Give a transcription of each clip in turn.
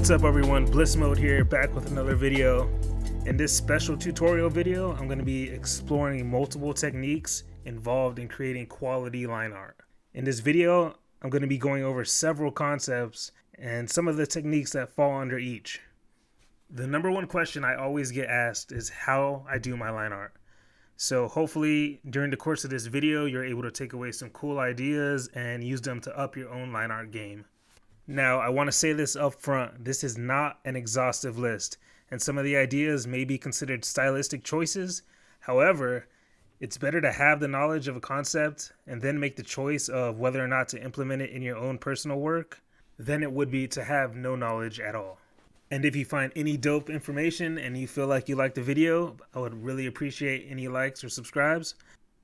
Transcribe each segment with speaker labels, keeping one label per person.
Speaker 1: What's up everyone, Blissmode here, back with another video. In this special tutorial video, I'm going to be exploring multiple techniques involved in creating quality line art. In this video, I'm going to be going over several concepts and some of the techniques that fall under each. The number one question I always get asked is how I do my line art. So hopefully during the course of this video, you're able to take away some cool ideas and use them to up your own line art game. Now, I want to say this up front, this is not an exhaustive list, and some of the ideas may be considered stylistic choices. However, it's better to have the knowledge of a concept and then make the choice of whether or not to implement it in your own personal work than it would be to have no knowledge at all. And if you find any dope information and you feel like you like the video, I would really appreciate any likes or subscribes.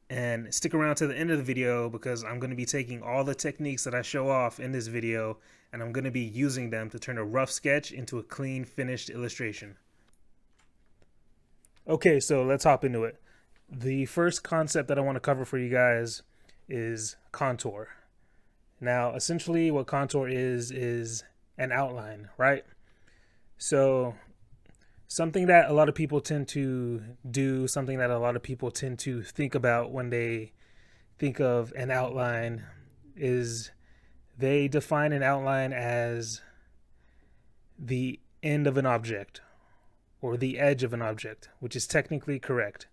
Speaker 1: And stick around to the end of the video because I'm going to be taking all the techniques that I show off in this video and I'm going to be using them to turn a rough sketch into a clean, finished illustration. Okay, so let's hop into it. The first concept that I want to cover for you guys is contour. Now, essentially what contour is an outline, right? So something that a lot of people tend to do, something that a lot of people tend to think about when they think of an outline is they define an outline as the end of an object or the edge of an object, which is technically correct.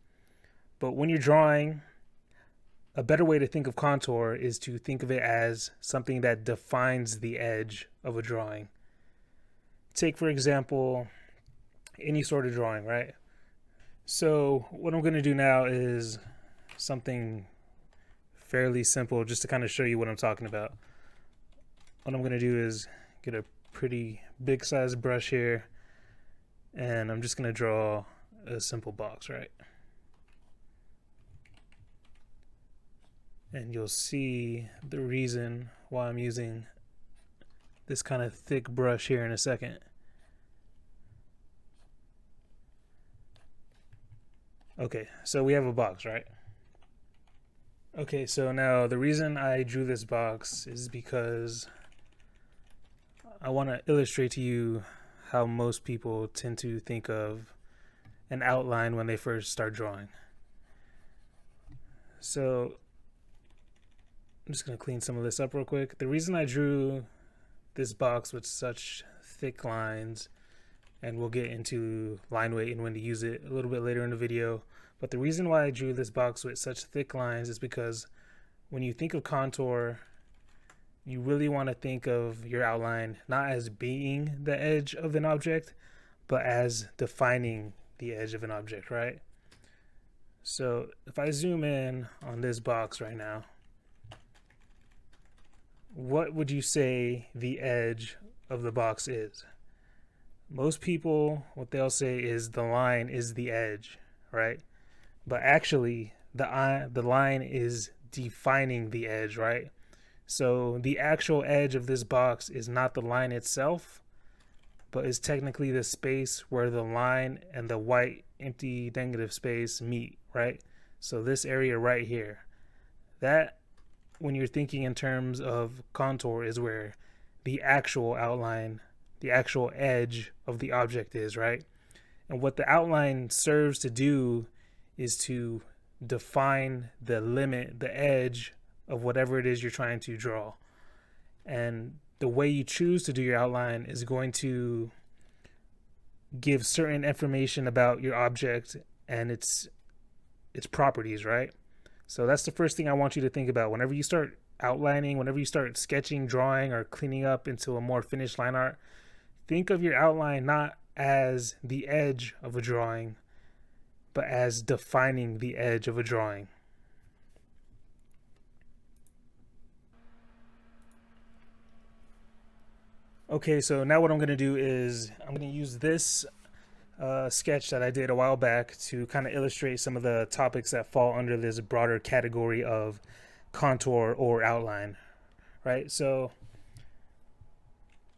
Speaker 1: But when you're drawing, a better way to think of contour is to think of it as something that defines the edge of a drawing. Take, for example, any sort of drawing, right? So what I'm going to do now is something fairly simple just to kind of show you what I'm talking about. What I'm going to do is get a pretty big size brush here and I'm just going to draw a simple box, right? And you'll see the reason why I'm using this kind of thick brush here in a second. Okay, so we have a box, right? Okay, so now the reason I drew this box is because I want to illustrate to you how most people tend to think of an outline when they first start drawing. So I'm just going to clean some of this up real quick. The reason I drew this box with such thick lines, and we'll get into line weight and when to use it a little bit later in the video. But the reason why I drew this box with such thick lines is because when you think of contour, you really want to think of your outline not as being the edge of an object, but as defining the edge of an object, right? So if I zoom in on this box right now, what would you say the edge of the box is? Most people, what they'll say is the line is the edge, right? But actually, the line is defining the edge, right? So the actual edge of this box is not the line itself, but is technically the space where the line and the white empty negative space meet, right? So this area right here, that when you're thinking in terms of contour is where the actual outline, the actual edge of the object is, right? And what the outline serves to do is to define the limit, the edge of whatever it is you're trying to draw. And the way you choose to do your outline is going to give certain information about your object and its properties, right? So that's the first thing I want you to think about. Whenever you start outlining, whenever you start sketching, drawing, or cleaning up into a more finished line art, think of your outline not as the edge of a drawing, but as defining the edge of a drawing. Okay, so now what I'm going to do is I'm going to use this sketch that I did a while back to kind of illustrate some of the topics that fall under this broader category of contour or outline, right? So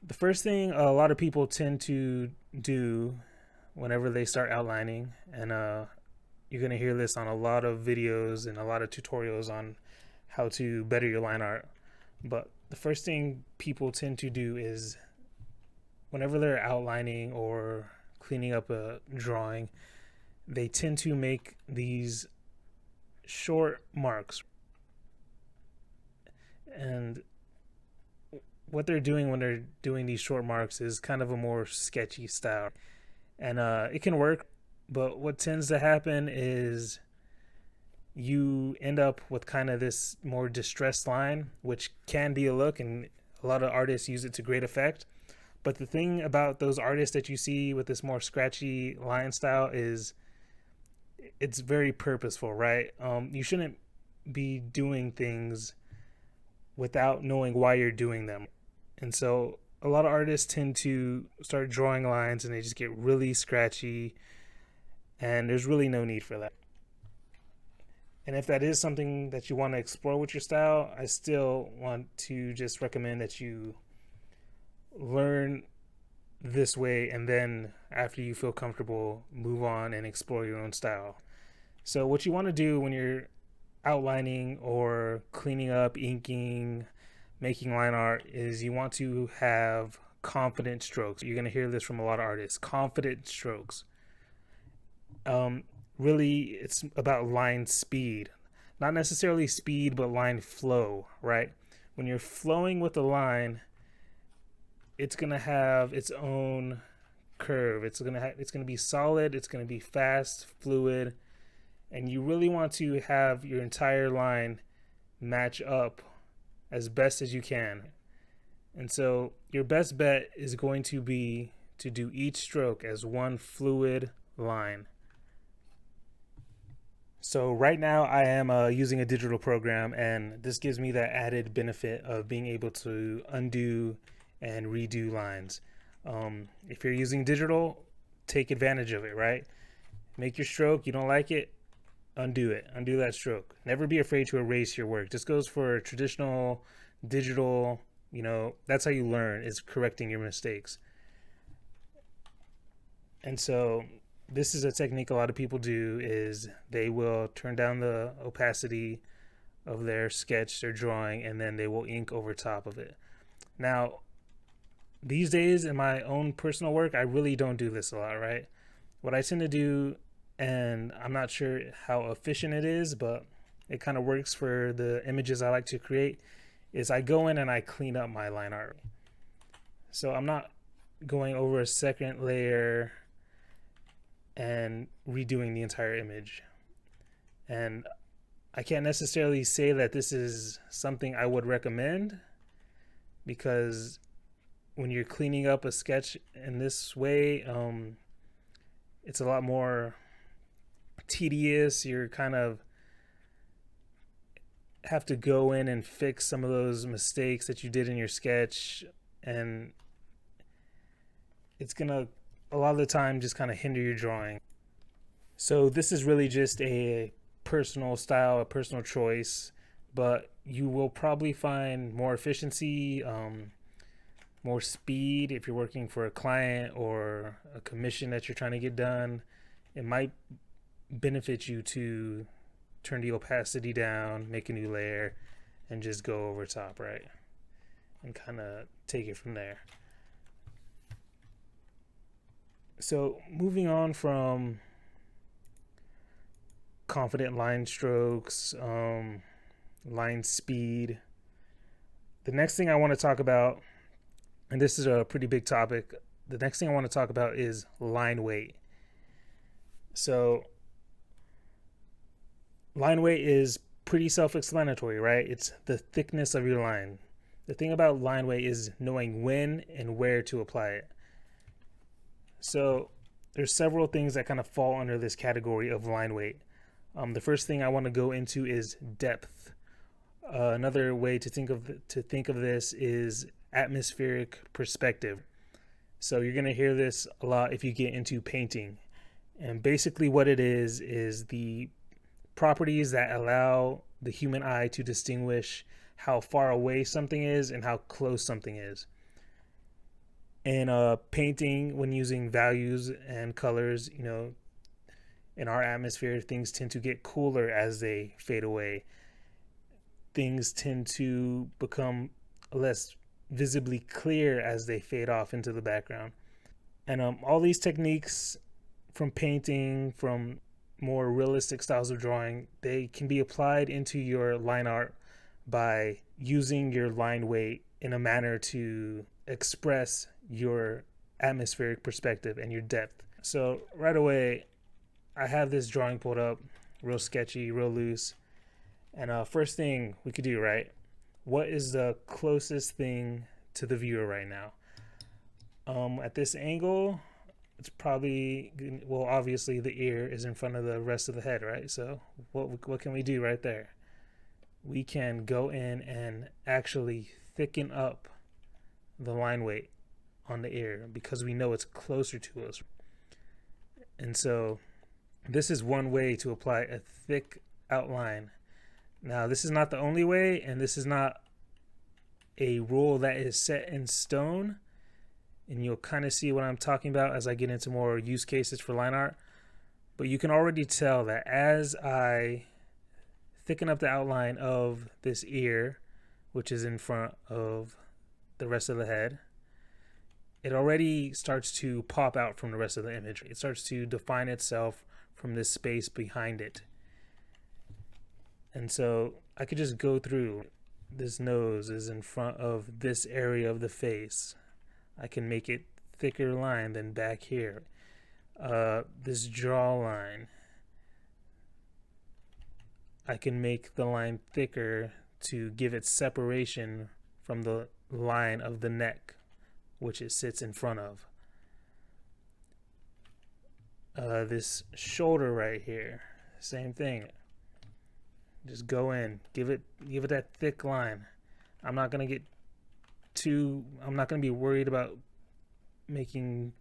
Speaker 1: the first thing a lot of people tend to do whenever they start outlining, and you're going to hear this on a lot of videos and a lot of tutorials on how to better your line art, but the first thing people tend to do is whenever they're outlining or cleaning up a drawing, they tend to make these short marks. And what they're doing when they're doing these short marks is kind of a more sketchy style. And it can work, but what tends to happen is you end up with kind of this more distressed line, which can be a look, and a lot of artists use it to great effect. But the thing about those artists that you see with this more scratchy line style is it's very purposeful, right? You shouldn't be doing things without knowing why you're doing them. And so a lot of artists tend to start drawing lines and they just get really scratchy, and there's really no need for that. And if that is something that you want to explore with your style, I still want to just recommend that you learn this way, and then after you feel comfortable, move on and explore your own style. So what you want to do when you're outlining or cleaning up, inking, making line art is you want to have confident strokes. You're going to hear this from a lot of artists. Confident strokes. Really, it's about line speed. Not necessarily speed, but line flow, right? When you're flowing with the line, it's going to have its own curve. It's going to be solid, it's going to be fast, fluid, and you really want to have your entire line match up as best as you can. And so your best bet is going to be to do each stroke as one fluid line. So right now I am using a digital program, and this gives me that added benefit of being able to undo and redo lines. If you're using digital, take advantage of it, right? Make your stroke, you don't like it, undo it, undo that stroke. Never be afraid to erase your work. This goes for traditional, digital, that's how you learn, is correcting your mistakes. And so this is a technique a lot of people do, is they will turn down the opacity of their sketch, their drawing, and then they will ink over top of it. Now, these days in my own personal work, I really don't do this a lot, right? What I tend to do, and I'm not sure how efficient it is, but it kind of works for the images I like to create, is I go in and I clean up my line art. So I'm not going over a second layer and redoing the entire image. And I can't necessarily say that this is something I would recommend, because when you're cleaning up a sketch in this way, it's a lot more tedious. You're kind of have to go in and fix some of those mistakes that you did in your sketch, and it's gonna a lot of the time just kind of hinder your drawing. So this is really just a personal style, a personal choice, but you will probably find more efficiency, more speed if you're working for a client or a commission that you're trying to get done. It might benefit you to turn the opacity down, make a new layer, and just go over top, right? And kind of take it from there. So moving on from confident line strokes, line speed, the next thing I want to talk about, and this is a pretty big topic, the next thing I want to talk about is line weight. So line weight is pretty self-explanatory, right? It's the thickness of your line. The thing about line weight is knowing when and where to apply it. So there's several things that kind of fall under this category of line weight. The first thing I want to go into is depth. Another way to think of this is atmospheric perspective. So you're going to hear this a lot if you get into painting. And basically what it is the properties that allow the human eye to distinguish how far away something is and how close something is. In painting, when using values and colors, in our atmosphere, things tend to get cooler as they fade away. Things tend to become less visibly clear as they fade off into the background. And all these techniques, from painting, from more realistic styles of drawing, they can be applied into your line art by using your line weight in a manner to express your atmospheric perspective and your depth. So right away, I have this drawing pulled up, real sketchy, real loose. And first thing we could do, right? What is the closest thing to the viewer right now? At this angle, it's probably, well, obviously the ear is in front of the rest of the head, right? So what can we do right there? We can go in and actually thicken up the line weight on the ear because we know it's closer to us. And so this is one way to apply a thick outline. Now, this is not the only way, and this is not a rule that is set in stone, and you'll kind of see what I'm talking about as I get into more use cases for line art. But you can already tell that as I thicken up the outline of this ear, which is in front of the rest of the head, it already starts to pop out from the rest of the image. It starts to define itself from this space behind it. And so I could just go through. This nose is in front of this area of the face. I can make it thicker line than back here. This jawline, I can make the line thicker to give it separation from the line of the neck, which it sits in front of. This shoulder right here, same thing. Just go in, give it that thick line. I'm not gonna be worried about making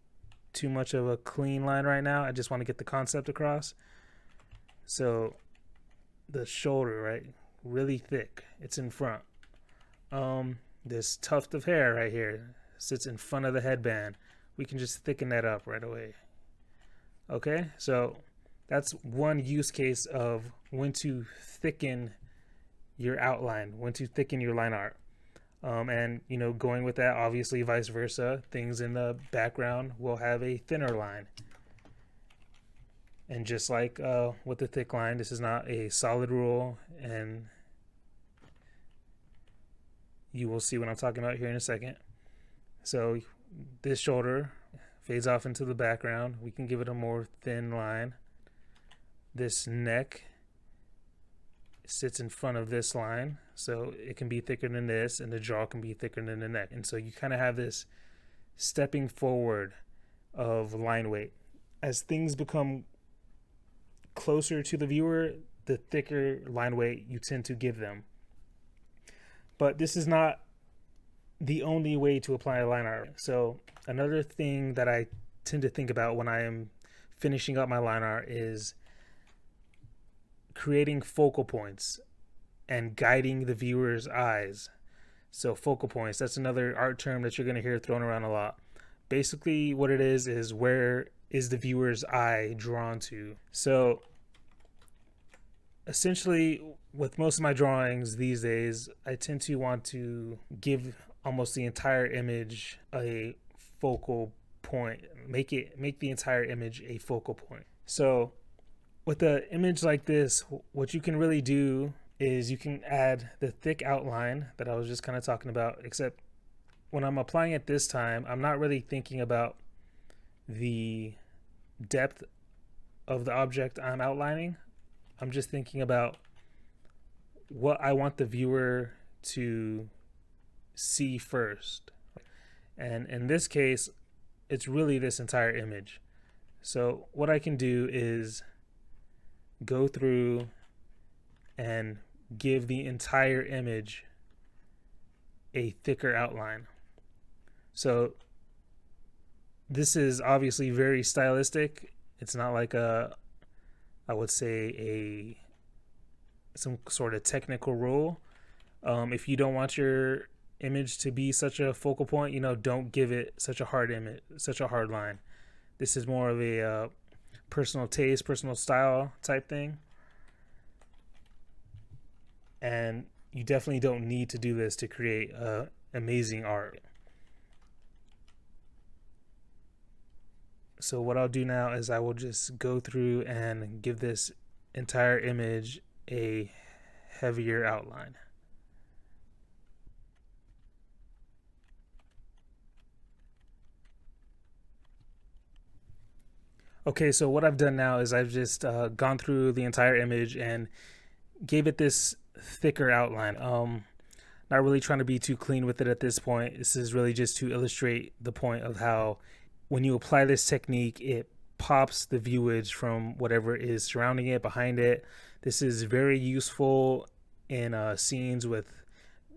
Speaker 1: too much of a clean line right now. I just want to get the concept across. So the shoulder, right, really thick, it's in front. This tuft of hair right here sits in front of the headband. We can just thicken that up right away. Okay, so that's one use case of when to thicken your outline, when to thicken your line art. And, you know, going with that, obviously vice versa, things in the background will have a thinner line. And just like with the thick line, this is not a solid rule, and you will see what I'm talking about here in a second. So this shoulder fades off into the background. We can give it a more thin line. This neck sits in front of this line, so it can be thicker than this, and the jaw can be thicker than the neck. And so you kind of have this stepping forward of line weight. As things become closer to the viewer, the thicker line weight you tend to give them. But this is not the only way to apply a line art. So another thing that I tend to think about when I am finishing up my line art is creating focal points and guiding the viewer's eyes. So focal points, that's another art term that you're going to hear thrown around a lot. Basically what it is where is the viewer's eye drawn to. So essentially with most of my drawings these days, I tend to want to give almost the entire image a focal point, make the entire image a focal point. So with an image like this, what you can really do is you can add the thick outline that I was just kind of talking about, except when I'm applying it this time, I'm not really thinking about the depth of the object I'm outlining. I'm just thinking about what I want the viewer to see first. And in this case, it's really this entire image. So what I can do is go through and give the entire image a thicker outline. So this is obviously very stylistic. It's not like I would say some sort of technical rule. If you don't want your image to be such a focal point, you know, don't give it such a hard image, such a hard line. This is more of a personal taste, personal style type thing. And you definitely don't need to do this to create amazing art. So what I'll do now is I will just go through and give this entire image a heavier outline. Okay, so what I've done now is I've just gone through the entire image and gave it this thicker outline. Not really trying to be too clean with it at this point. This is really just to illustrate the point of how when you apply this technique, it pops the viewage from whatever is surrounding it, behind it. This is very useful in scenes with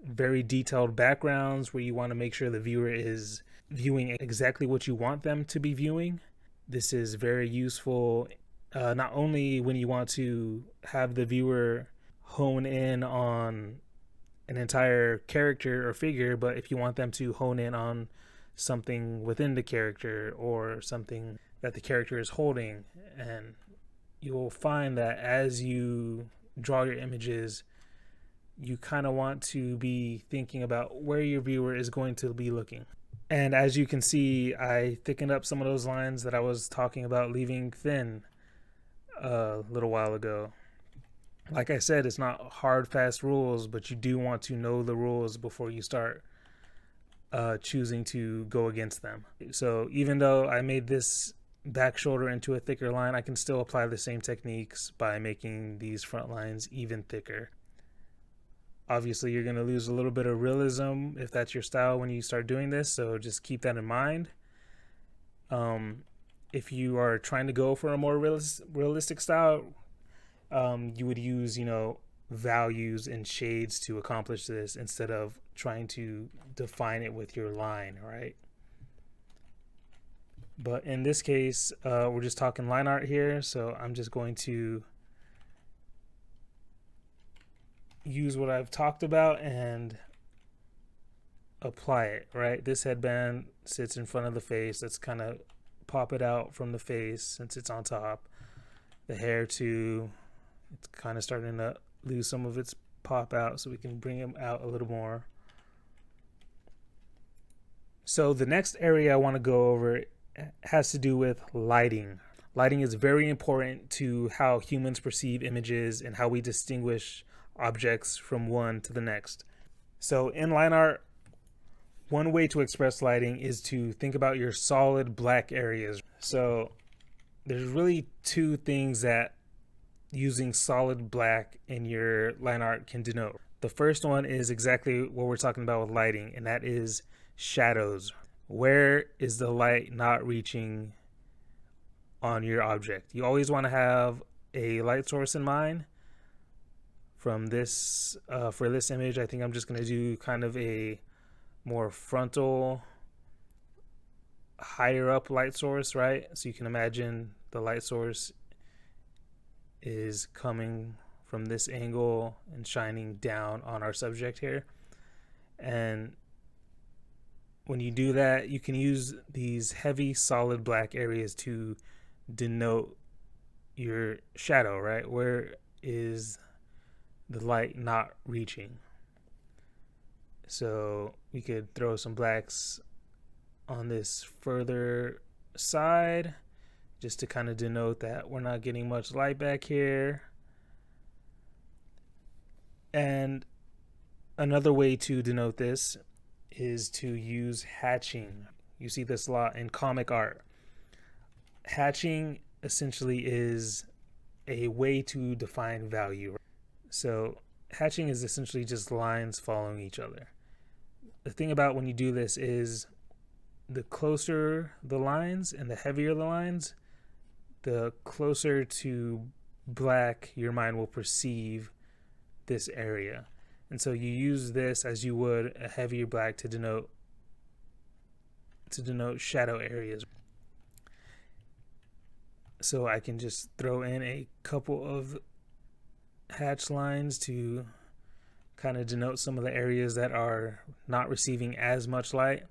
Speaker 1: very detailed backgrounds where you want to make sure the viewer is viewing exactly what you want them to be viewing. This is very useful not only when you want to have the viewer hone in on an entire character or figure, but if you want them to hone in on something within the character or something that the character is holding. And you'll find that as you draw your images, you kind of want to be thinking about where your viewer is going to be looking. And as you can see, I thickened up some of those lines that I was talking about leaving thin a little while ago. Like I said, it's not hard, fast rules, but you do want to know the rules before you start choosing to go against them. So even though I made this back shoulder into a thicker line, I can still apply the same techniques by making these front lines even thicker. Obviously, you're going to lose a little bit of realism if that's your style when you start doing this, so just keep that in mind. If you are trying to go for a more realistic style, you would use, values and shades to accomplish this instead of trying to define it with your line, right? But in this case, we're just talking line art here, so I'm just going to use what I've talked about and apply it, right? This headband sits in front of the face. Let's kind of pop it out from the face since it's on top. The hair too, it's kind of starting to lose some of its pop out, so we can bring them out a little more. So the next area I want to go over has to do with lighting. Lighting is very important to how humans perceive images and how we distinguish objects from one to the next. So in line art, one way to express lighting is to think about your solid black areas. So there's really two things that using solid black in your line art can denote. The first one is exactly what we're talking about with lighting, and that is shadows. Where is the light not reaching on your object? You always want to have a light source in mind. From this, for this image, I think I'm just going to do kind of a more frontal, higher up light source, right? So you can imagine the light source is coming from this angle and shining down on our subject here. And when you do that, you can use these heavy solid black areas to denote your shadow, right? Where is the light not reaching? So we could throw some blacks on this further side just to kind of denote that we're not getting much light back here. And another way to denote this is to use hatching. You see this a lot in comic art. Hatching essentially is a way to define value. So hatching is essentially just lines following each other. The thing about when you do this is the closer the lines and the heavier the lines, the closer to black your mind will perceive this area. And so you use this as you would a heavier black to denote shadow areas. So I can just throw in a couple of hatch lines to kind of denote some of the areas that are not receiving as much light.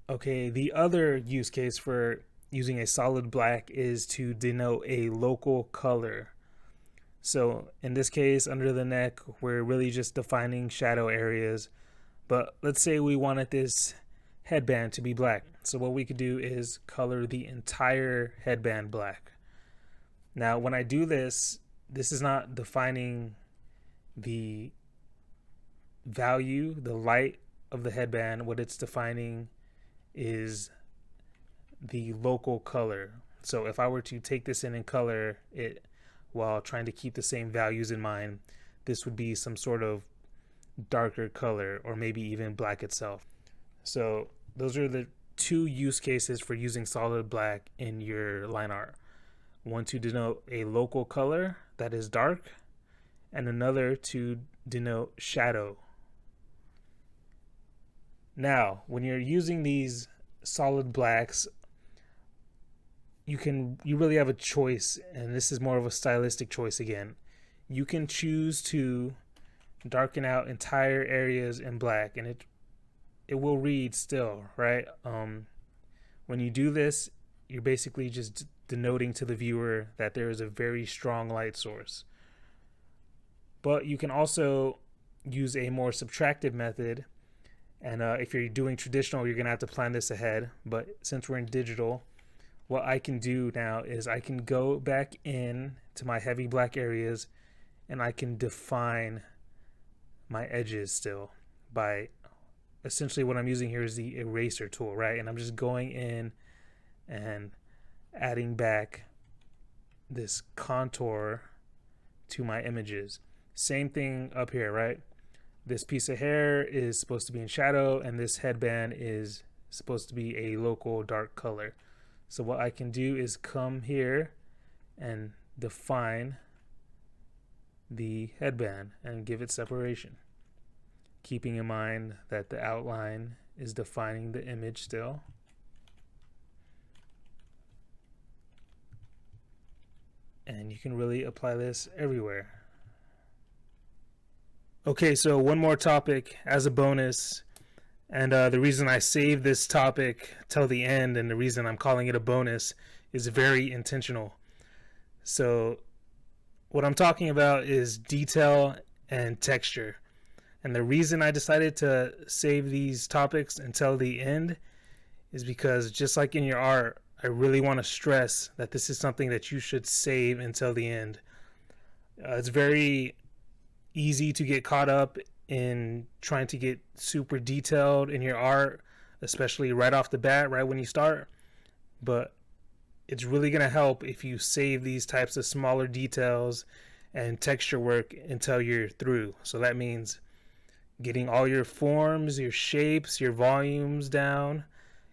Speaker 1: Okay, the other use case for using a solid black is to denote a local color. So in this case, under the neck, we're really just defining shadow areas. But let's say we wanted this headband to be black. So what we could do is color the entire headband black. Now, when I do this, this is not defining the value, the light of the headband. What it's defining is the local color. So if I were to take this in and color it while trying to keep the same values in mind, this would be some sort of darker color, or maybe even black itself. So those are the two use cases for using solid black in your line art. One to denote a local color that is dark, and another to denote shadow. Now, when you're using these solid blacks, you really have a choice, and this is more of a stylistic choice again. You can choose to darken out entire areas in black, and it will read still, right? When you do this, you're basically just denoting to the viewer that there is a very strong light source. But you can also use a more subtractive method, and if you're doing traditional, you're gonna have to plan this ahead. But since we're in digital, what I can do now is I can go back in to my heavy black areas, and I can define my edges still by essentially what I'm using here is the eraser tool, right? And I'm just going in and adding back this contour to my images. Same thing up here, right? This piece of hair is supposed to be in shadow, and this headband is supposed to be a local dark color. So what I can do is come here and define the headband and give it separation, keeping in mind that the outline is defining the image still. And you can really apply this everywhere. Okay, so one more topic as a bonus, and the reason I saved this topic till the end, and the reason I'm calling it a bonus, is very intentional. So what I'm talking about is detail and texture. And the reason I decided to save these topics until the end is because, just like in your art, I really want to stress that this is something that you should save until the end. It's very easy to get caught up in trying to get super detailed in your art, especially right off the bat, right when you start. But it's really going to help if you save these types of smaller details and texture work until you're through. So that means getting all your forms, your shapes, your volumes down.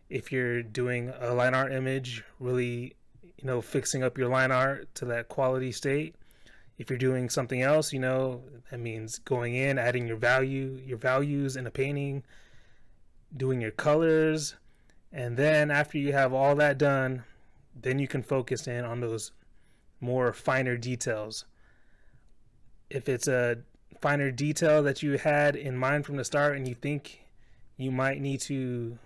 Speaker 1: If you're doing a line art image, really, fixing up your line art to that quality state. If you're doing something else, that means going in, adding your values in a painting, doing your colors. And then after you have all that done, then you can focus in on those more finer details. If it's a finer detail that you had in mind from the start and you think you might need to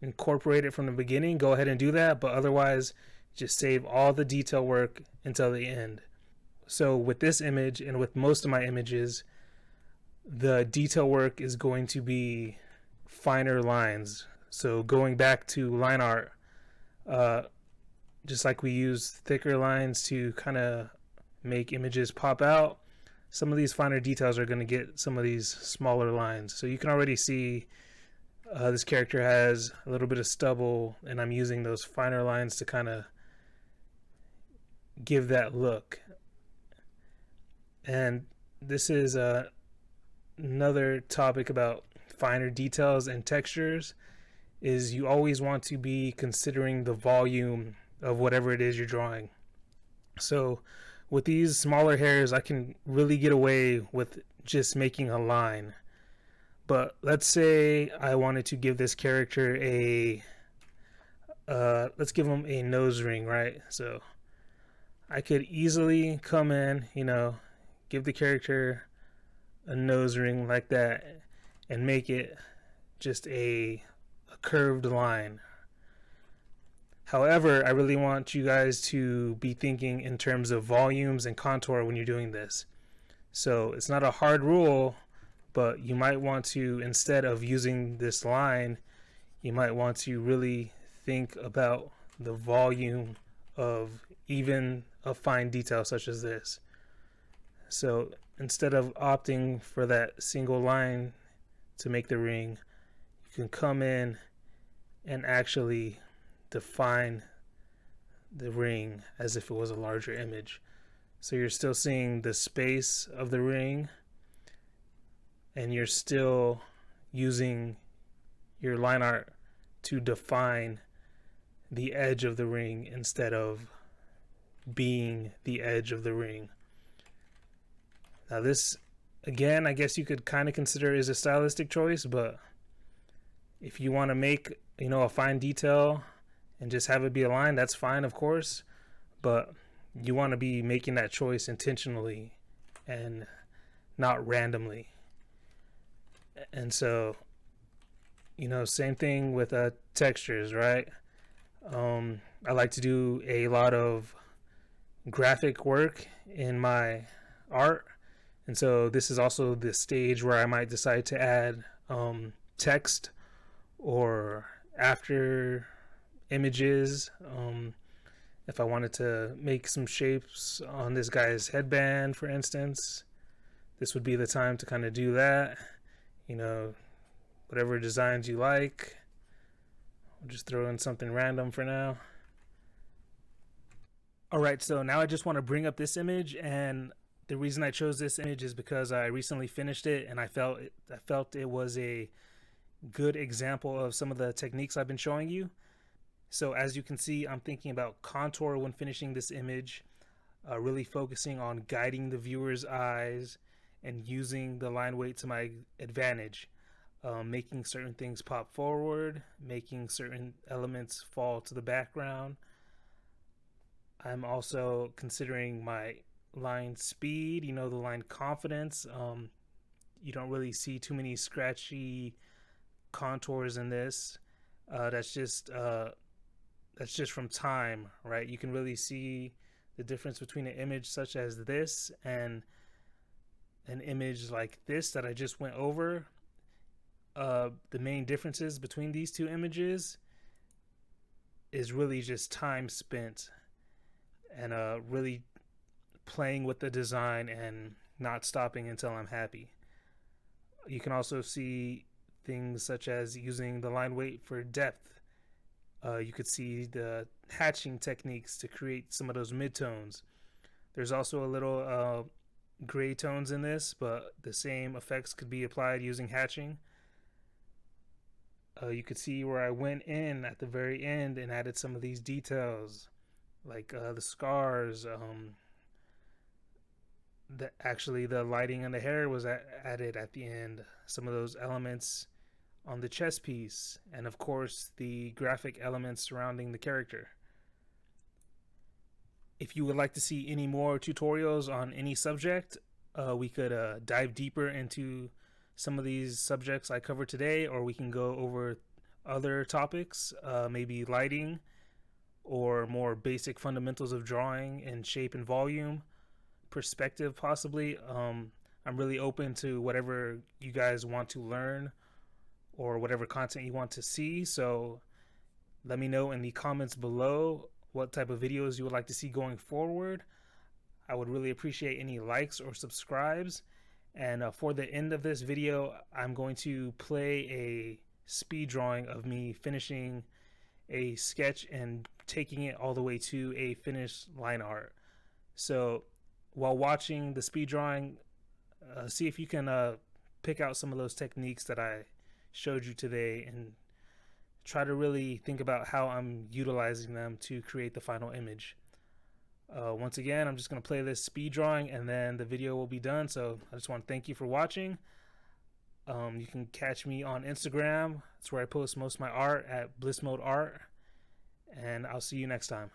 Speaker 1: incorporate it from the beginning, go ahead and do that. But otherwise, just save all the detail work until the end. So with this image, and with most of my images, the detail work is going to be finer lines. So going back to line art, just like we use thicker lines to kind of make images pop out, some of these finer details are going to get some of these smaller lines. So you can already see this character has a little bit of stubble, and I'm using those finer lines to kind of give that look. And this is another topic about finer details and textures, is you always want to be considering the volume of whatever it is you're drawing. So with these smaller hairs, I can really get away with just making a line. But let's say I wanted to give this character let's give him a nose ring, right? So I could easily come in, give the character a nose ring like that and make it just a curved line. However, I really want you guys to be thinking in terms of volumes and contour when you're doing this. So it's not a hard rule, but you might want to, instead of using this line, you might want to really think about the volume of even a fine detail such as this. So instead of opting for that single line to make the ring, you can come in and actually define the ring as if it was a larger image. So you're still seeing the space of the ring, and you're still using your line art to define the edge of the ring instead of being the edge of the ring. Now this, again, I guess you could kind of consider is a stylistic choice, but if you want to make, a fine detail and just have it be a line, that's fine, of course, but you want to be making that choice intentionally and not randomly. And so, same thing with textures, right? I like to do a lot of graphic work in my art, and so this is also the stage where I might decide to add text or after images. If I wanted to make some shapes on this guy's headband, for instance, this would be the time to kind of do that. Whatever designs you like. I'll just throw in something random for now. Alright, so now I just want to bring up this image, and the reason I chose this image is because I recently finished it and I felt it was a good example of some of the techniques I've been showing you. So as you can see, I'm thinking about contour when finishing this image, really focusing on guiding the viewer's eyes and using the line weight to my advantage, making certain things pop forward, making certain elements fall to the background. I'm also considering my line speed, the line confidence. You don't really see too many scratchy contours in this. That's just from time, right? You can really see the difference between an image such as this and an image like this that I just went over. The main differences between these two images is really just time spent and really playing with the design and not stopping until I'm happy. You can also see things such as using the line weight for depth. You could see the hatching techniques to create some of those midtones. There's also a little gray tones in this, but the same effects could be applied using hatching. You could see where I went in at the very end and added some of these details, like the scars. The lighting on the hair was added at the end. Some of those elements on the chest piece, and of course the graphic elements surrounding the character. If you would like to see any more tutorials on any subject, we could dive deeper into some of these subjects I covered today, or we can go over other topics, maybe lighting or more basic fundamentals of drawing and shape and volume, perspective possibly. I'm really open to whatever you guys want to learn or whatever content you want to see, so let me know in the comments below what type of videos you would like to see going forward. I would really appreciate any likes or subscribes. And for the end of this video, I'm going to play a speed drawing of me finishing a sketch and taking it all the way to a finished line art. So while watching the speed drawing, see if you can pick out some of those techniques that I showed you today and try to really think about how I'm utilizing them to create the final image. Once again, I'm just going to play this speed drawing and then the video will be done. So I just want to thank you for watching. You can catch me on Instagram. That's where I post most of my art, at Blissmode Art. And I'll see you next time.